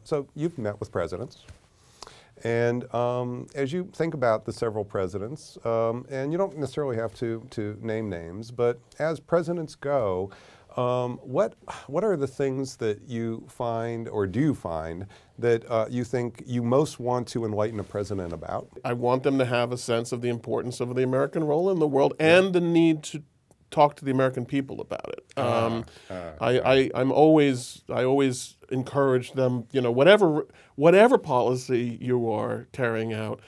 So you've met with presidents, and as you think about the several presidents, and you don't necessarily have to name names, but as presidents go, what are the things that you find, or do you find, that you think you most want to enlighten a president about? I want them to have a sense of the importance of the American role in the world and the need to talk to the American people about it. I always encourage them, you know, whatever policy you are carrying out,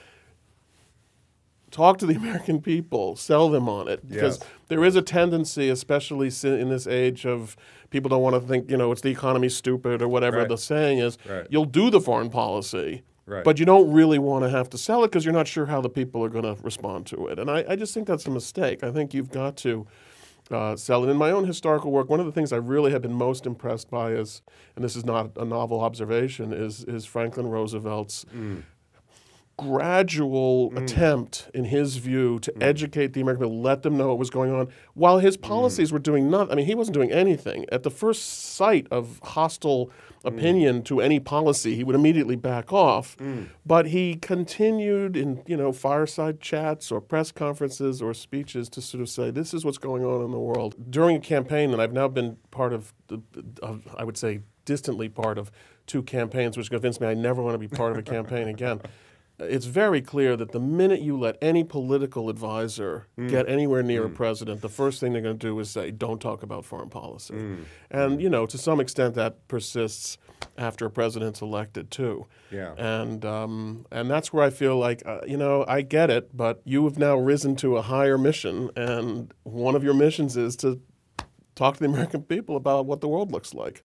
talk to the American people, sell them on it, because there is a tendency, especially in this age of people don't want to think, you know, it's the economy stupid or whatever the saying is. You'll do the foreign policy, but you don't really want to have to sell it because you're not sure how the people are going to respond to it. And I just think that's a mistake. I think you've got to sell it. In my own historical work, one of the things I really have been most impressed by is, and this is not a novel observation, is Franklin Roosevelt's gradual attempt, in his view, to educate the American people, let them know what was going on, while his policies were doing nothing. I mean, he wasn't doing anything. At the first sight of hostile opinion to any policy, he would immediately back off. But he continued in, you know, fireside chats or press conferences or speeches to sort of say, this is what's going on in the world. During a campaign, and I've now been part of I would say, distantly part of 2 campaigns, which convinced me I never want to be part of a campaign again. It's very clear that the minute you let any political advisor get anywhere near a president, the first thing they're going to do is say, don't talk about foreign policy. And, you know, to some extent that persists after a president's elected too. And that's where I feel like, you know, I get it, but you have now risen to a higher mission, and one of your missions is to talk to the American people about what the world looks like.